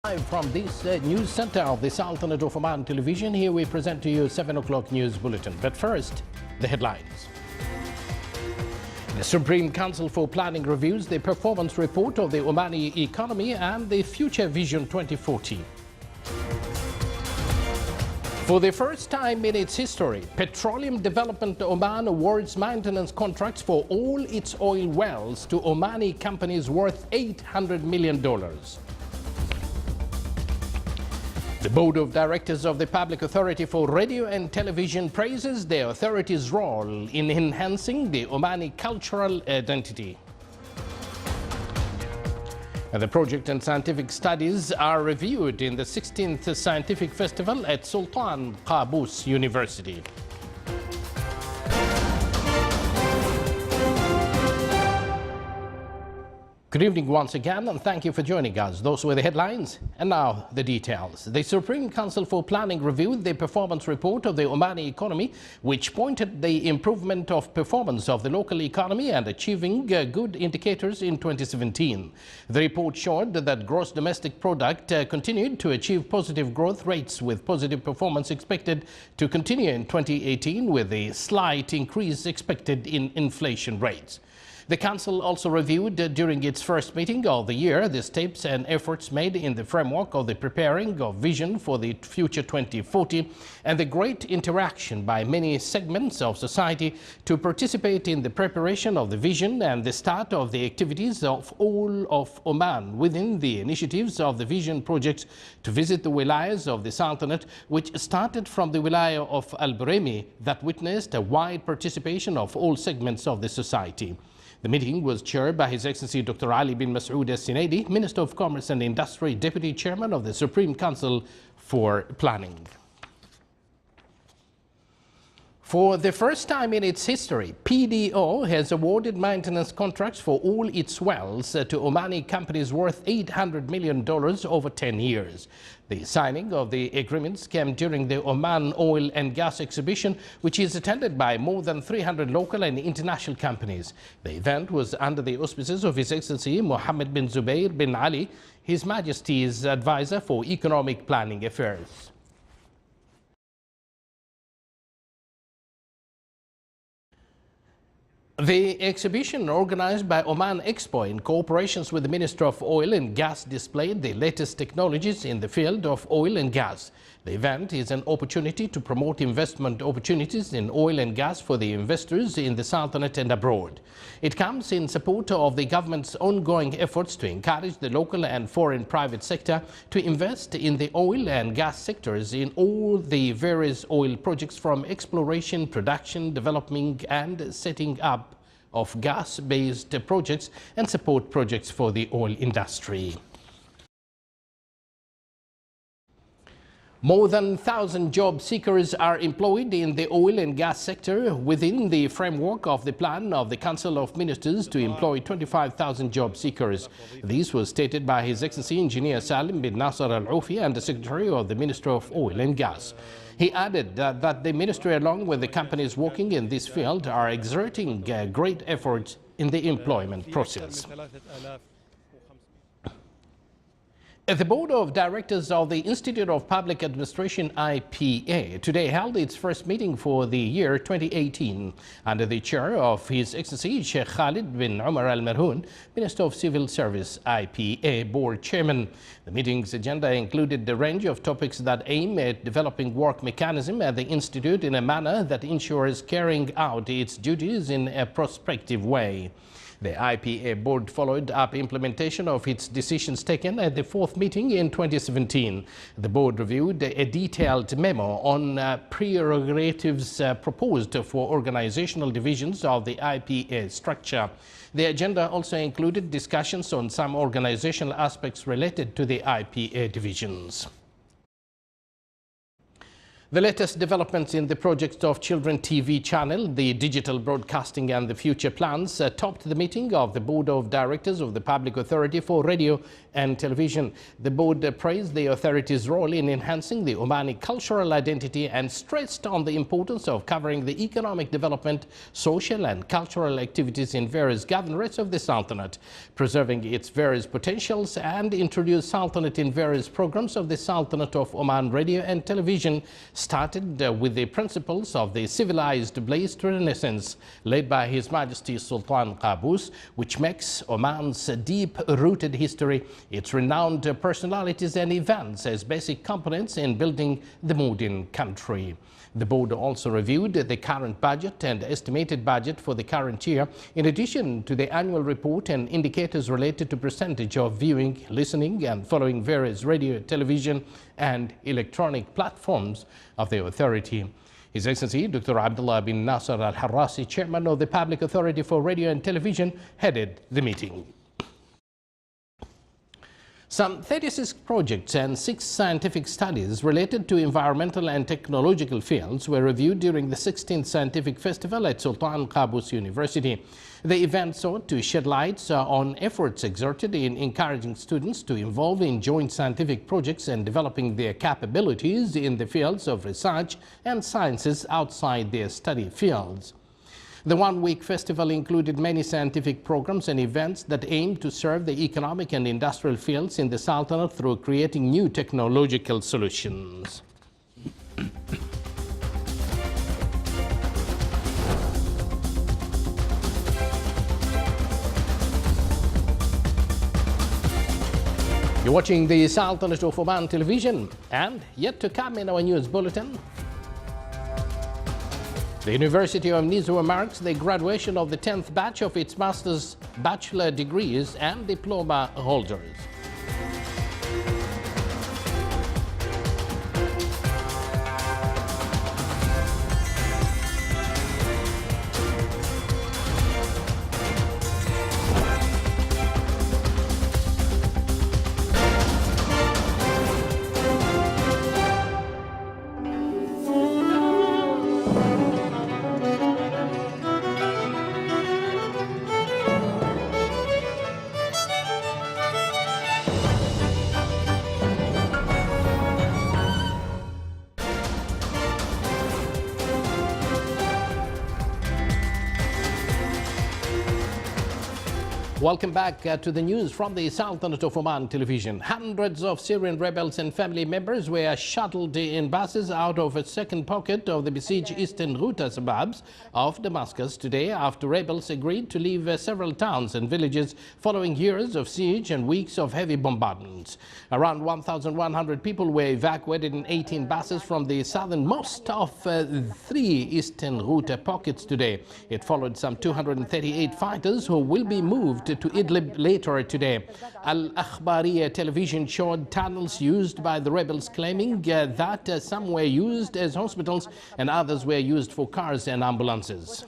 Live from this news center of the Sultanate of Oman television, here we present to you 7 o'clock news bulletin. But first, the headlines. The Supreme Council for Planning reviews the performance report of the Omani economy and the Future Vision 2040. For the first time in its history, Petroleum Development Oman awards maintenance contracts for all its oil wells to Omani companies worth $800 million. The Board of Directors of the Public Authority for Radio and Television praises the authority's role in enhancing the Omani cultural identity. And the project and scientific studies are reviewed in the 16th Scientific Festival at Sultan Qaboos University. Good evening once again, and thank you for joining us. Those were the headlines, and now the details. The Supreme Council for Planning reviewed the performance report of the Omani economy, which pointed the improvement of performance of the local economy and achieving good indicators in 2017. The report showed that gross domestic product continued to achieve positive growth rates, with positive performance expected to continue in 2018, with a slight increase expected in inflation rates. The Council also reviewed during its first meeting of the year the steps and efforts made in the framework of the preparing of vision for the future 2040 and the great interaction by many segments of society to participate in the preparation of the vision and the start of the activities of all of Oman within the initiatives of the vision project to visit the wilayas of the Sultanate, which started from the wilaya of Al-Buremi that witnessed a wide participation of all segments of the society. The meeting was chaired by His Excellency Dr. Ali bin Masoud Al-Sinaidi, Minister of Commerce and Industry, Deputy Chairman of the Supreme Council for Planning. For the first time in its history, PDO has awarded maintenance contracts for all its wells to Omani companies worth $800 million over 10 years. The signing of the agreements came during the Oman Oil and Gas Exhibition, which is attended by more than 300 local and international companies. The event was under the auspices of His Excellency Mohammed bin Zubair bin Ali, His Majesty's Advisor for Economic Planning Affairs. The exhibition, organized by Oman Expo in cooperation with the Minister of Oil and Gas, displayed the latest technologies in the field of oil and gas. The event is an opportunity to promote investment opportunities in oil and gas for the investors in the Sultanate and abroad. It comes in support of the government's ongoing efforts to encourage the local and foreign private sector to invest in the oil and gas sectors in all the various oil projects, from exploration, production, development and setting up of gas-based projects and support projects for the oil industry. More than 1,000 job seekers are employed in the oil and gas sector within the framework of the plan of the Council of Ministers to employ 25,000 job seekers. This was stated by His Excellency Engineer Salim bin Nasser Al-Oufi and the Secretary of the Ministry of Oil and Gas. He added that the ministry, along with the companies working in this field, are exerting great efforts in the employment process. The Board of Directors of the Institute of Public Administration IPA today held its first meeting for the year 2018 under the chair of His Excellency Sheikh Khalid bin Umar Al Marhoon, Minister of Civil Service IPA Board Chairman. The meeting's agenda included a range of topics that aim at developing work mechanism at the Institute in a manner that ensures carrying out its duties in a prospective way. The IPA board followed up implementation of its decisions taken at the fourth meeting in 2017. The board reviewed a detailed memo on prerogatives proposed for organizational divisions of the IPA structure. The agenda also included discussions on some organizational aspects related to the IPA divisions. The latest developments in the project of Children TV channel, the digital broadcasting and the future plans topped the meeting of the Board of Directors of the Public Authority for Radio and Television. The board praised the authority's role in enhancing the Omani cultural identity and stressed on the importance of covering the economic development, social and cultural activities in various governorates of the Sultanate, preserving its various potentials and introduce Sultanate in various programs of the Sultanate of Oman Radio and Television, started with the principles of the civilized blessed renaissance led by His Majesty Sultan Qaboos, which makes Oman's deep-rooted history, its renowned personalities and events as basic components in building the modern country. The board also reviewed the current budget and estimated budget for the current year, in addition to the annual report and indicators related to percentage of viewing, listening and following various radio, television and electronic platforms of the authority. His Excellency Dr. Abdullah bin Nasser Al-Harrasi, Chairman of the Public Authority for Radio and Television, headed the meeting. Some 36 projects and 6 scientific studies related to environmental and technological fields were reviewed during the 16th Scientific Festival at Sultan Qaboos University. The event sought to shed light on efforts exerted in encouraging students to involve in joint scientific projects and developing their capabilities in the fields of research and sciences outside their study fields. The one-week festival included many scientific programs and events that aim to serve the economic and industrial fields in the Sultanate through creating new technological solutions. You're watching the Sultanate of Oman television, and yet to come in our news bulletin. The University of Nizwa marks the graduation of the 10th batch of its master's bachelor degrees and diploma holders. Welcome back to the news from the Sultanate of Oman television. Hundreds of Syrian rebels and family members were shuttled in buses out of a second pocket of the besieged eastern Ghouta suburbs of Damascus today after rebels agreed to leave several towns and villages following years of siege and weeks of heavy bombardments. Around 1,100 people were evacuated in 18 buses from the southernmost of 3 eastern Ghouta pockets today. It followed some 238 fighters who will be moved to Idlib later today. Al-Akhbariya television showed tunnels used by the rebels, claiming that some were used as hospitals and others were used for cars and ambulances.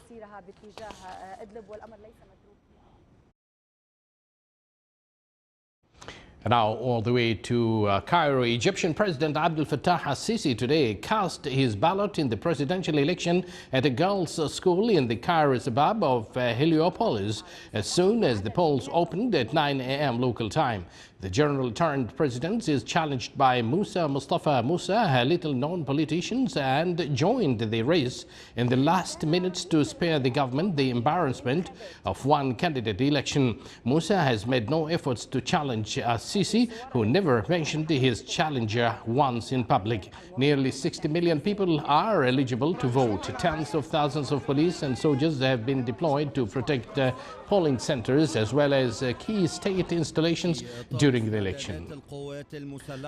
Now all the way to Cairo. Egyptian President Abdel Fattah al-Sisi today cast his ballot in the presidential election at a girls' school in the Cairo suburb of Heliopolis as soon as the polls opened at 9 a.m. local time. The general-turned-president is challenged by Mustafa Musa, a little-known politician, and joined the race in the last minutes to spare the government the embarrassment of one candidate election. Musa has made no efforts to challenge Sisi, who never mentioned his challenger once in public. Nearly 60 million people are eligible to vote. Tens of thousands of police and soldiers have been deployed to protect polling centers as well as key state installations during the election.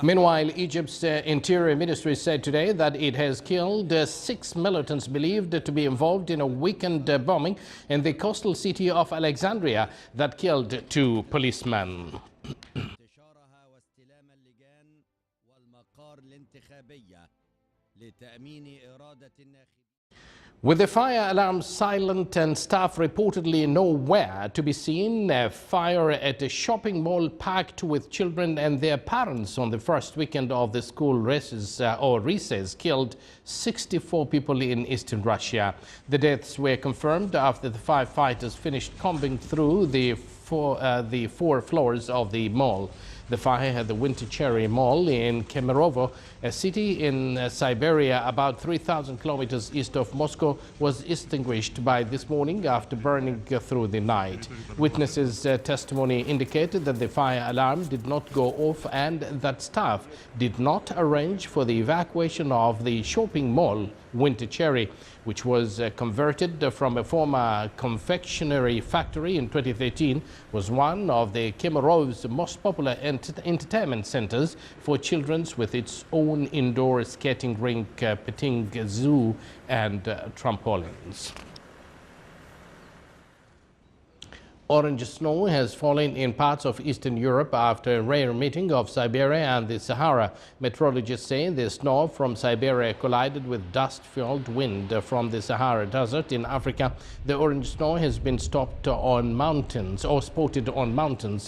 Meanwhile, Egypt's Interior Ministry said today that it has killed 6 militants believed to be involved in a weekend bombing in the coastal city of Alexandria that killed 2 policemen. With the fire alarm silent and staff reportedly nowhere to be seen, a fire at a shopping mall packed with children and their parents on the first weekend of the school recess killed 64 people in eastern Russia. The deaths were confirmed after the firefighters finished combing through the four floors of the mall. The fire at the Winter Cherry Mall in Kemerovo, a city in Siberia about 3,000 kilometers east of Moscow, was extinguished by this morning after burning through the night. Witnesses' testimony indicated that the fire alarm did not go off and that staff did not arrange for the evacuation of the shopping mall, Winter Cherry, which was converted from a former confectionery factory in 2013, was one of the Kemerov's most popular entertainment centers for children, with its own indoor skating rink, petting zoo and trampolines. Orange snow has fallen in parts of Eastern Europe after a rare meeting of Siberia and the Sahara. Meteorologists say the snow from Siberia collided with dust-filled wind from the Sahara Desert in Africa. The orange snow has been spotted on mountains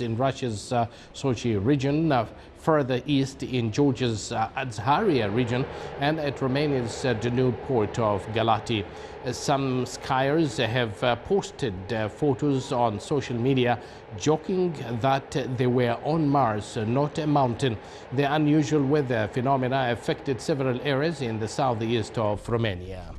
in Russia's Sochi region, further east in Georgia's Azharia region, and at Romania's Danube port of Galati. Some skiers have posted photos on social media joking that they were on Mars, not a mountain. The unusual weather phenomena affected several areas in the southeast of Romania.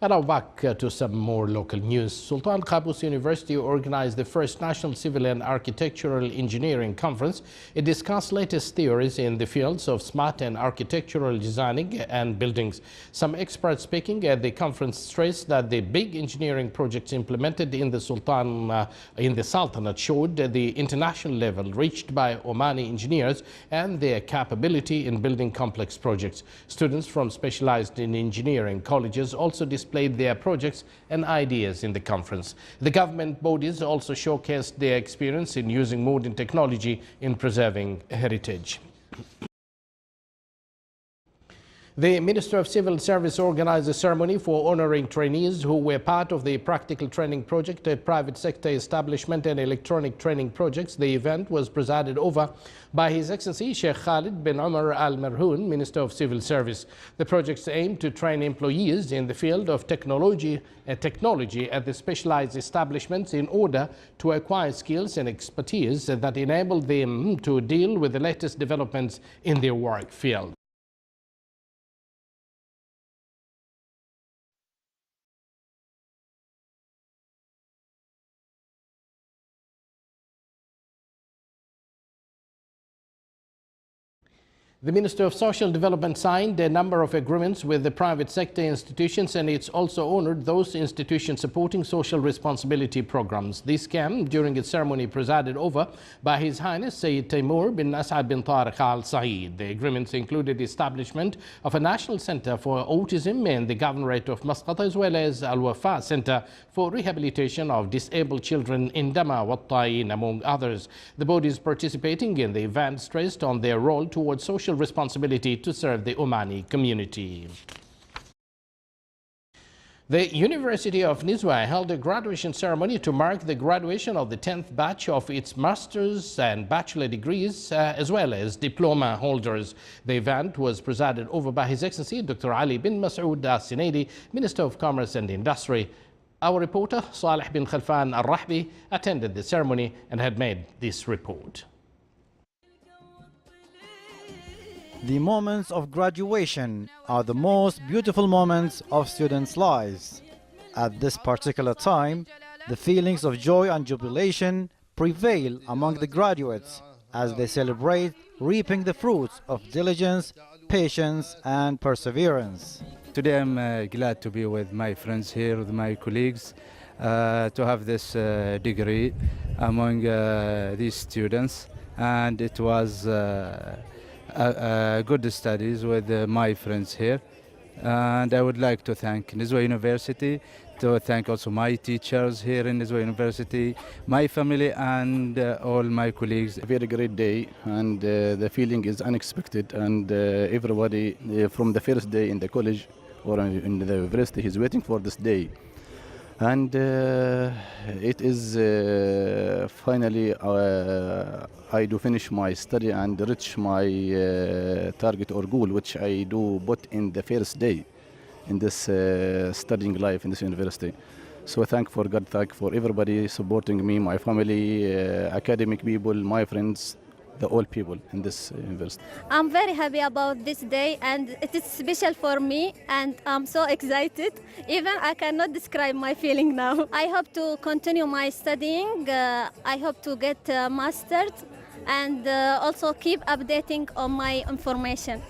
And now back to some more local news. Sultan Qaboos University organized the first National Civil and Architectural Engineering Conference. It discussed latest theories in the fields of smart and architectural designing and buildings. Some experts speaking at the conference stressed that the big engineering projects implemented in the Sultanate showed the international level reached by Omani engineers and their capability in building complex projects. Students from specialized in engineering colleges also displayed their projects and ideas in the conference. The government bodies also showcased their experience in using modern technology in preserving heritage. The Minister of Civil Service organized a ceremony for honoring trainees who were part of the practical training project at private sector establishment and electronic training projects. The event was presided over by His Excellency Sheikh Khalid bin Umar Al Marhoon, Minister of Civil Service. The projects aim to train employees in the field of technology at the specialized establishments in order to acquire skills and expertise that enable them to deal with the latest developments in their work field. The Minister of Social Development signed a number of agreements with the private sector institutions, and it's also honored those institutions supporting social responsibility programs. This came during a ceremony presided over by His Highness Sayyid Taimur bin As'ad bin Tariq Al Saeed. The agreements included establishment of a national center for autism in the governorate of Muscat, as well as Al Wafa Center for rehabilitation of disabled children in Dama Wattayin, among others. The bodies participating in the event stressed on their role towards social responsibility to serve the Omani community. The University of Nizwa held a graduation ceremony to mark the graduation of the 10th batch of its master's and bachelor degrees, as well as diploma holders. The event was presided over by His Excellency Dr. Ali bin Masoud Al Sinaidi, Minister of Commerce and Industry. Our reporter Saleh bin Khalfan Al Rahbi attended the ceremony and had made this report. The moments of graduation are the most beautiful moments of students' lives. At this particular time, the feelings of joy and jubilation prevail among the graduates as they celebrate reaping the fruits of diligence, patience, and perseverance. Today I'm glad to be with my friends here, with my colleagues, to have this degree among these students, and it was good studies with my friends here. And I would like to thank Nizwa University, to thank also my teachers here in Nizwa University, my family, and all my colleagues. A very great day, and the feeling is unexpected, and everybody from the first day in the college or in the university is waiting for this day. And it is finally I do finish my study and reach my target or goal, which I do put in the first day in this studying life in this university. So thank for God, thank for everybody supporting me, my family, academic people, my friends, the all people in this university. I'm very happy about this day, and it is special for me, and I'm so excited. Even I cannot describe my feeling now. I hope to continue my studying. I hope to get mastered and also keep updating on my information.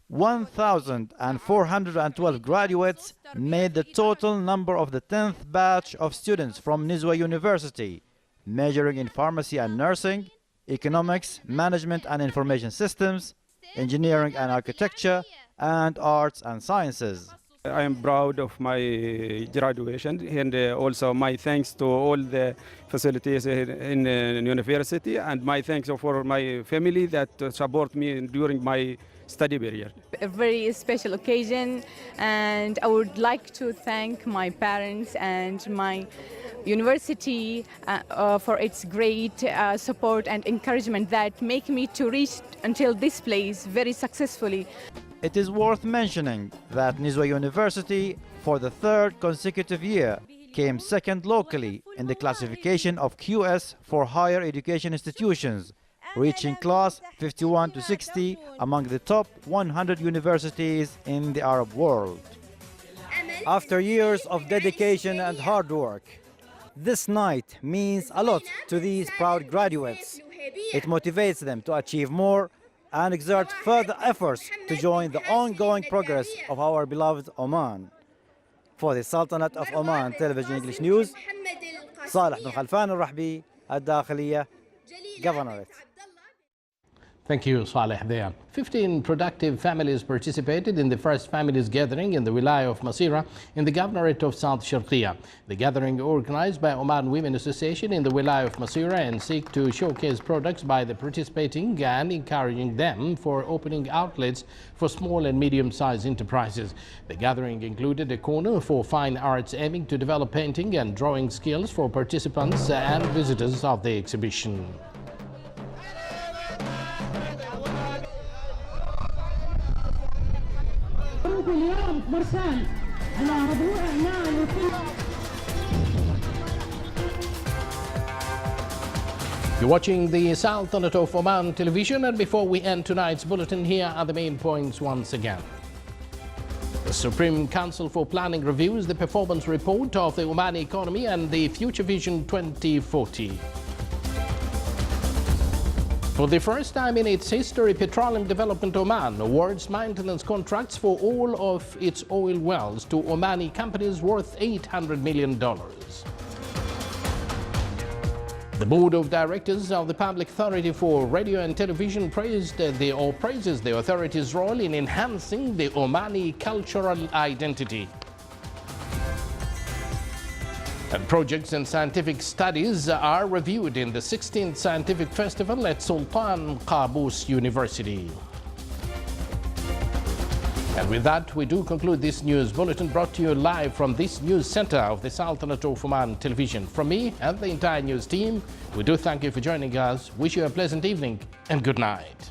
1,412 graduates made the total number of the 10th batch of students from Nizwa University, majoring in pharmacy and nursing, economics, management and information systems, engineering and architecture, and arts and sciences. I am proud of my graduation, and also my thanks to all the facilities in the university, and my thanks for my family that support me during my study period. A very special occasion, and I would like to thank my parents and my university for its great support and encouragement that make me to reach until this place very successfully. It is worth mentioning that Nizwa University, for the third consecutive year, came second locally in the classification of QS for higher education institutions, reaching class 51 to 60 among the top 100 universities in the Arab world. After years of dedication and hard work, this night means a lot to these proud graduates. It motivates them to achieve more and exert further efforts to join the ongoing progress of our beloved Oman. For the Sultanate of Oman Television English News, Saleh bin Khalfan al-Rahbi, Al-Dakhiliya, Governorate. Thank you, Saleh there. 15 productive families participated in the first families gathering in the Wilaya of Masira in the Governorate of South Sharqiya. The gathering, organized by Oman Women Association in the Wilaya of Masira, and seek to showcase products by the participating and encouraging them for opening outlets for small and medium-sized enterprises. The gathering included a corner for fine arts aiming to develop painting and drawing skills for participants and visitors of the exhibition. You're watching the Sultanate of Oman television, and before we end tonight's bulletin, here are the main points once again. The Supreme Council for Planning reviews the performance report of the Omani economy and the Future Vision 2040. For the first time in its history, Petroleum Development Oman awards maintenance contracts for all of its oil wells to Omani companies worth $800 million. The Board of Directors of the Public Authority for Radio and Television praises the authority's role in enhancing the Omani cultural identity. And projects and scientific studies are reviewed in the 16th Scientific Festival at Sultan Qaboos University. And with that, we do conclude this news bulletin brought to you live from this news center of the Sultanate of Oman television. From me and the entire news team, we do thank you for joining us, wish you a pleasant evening and good night.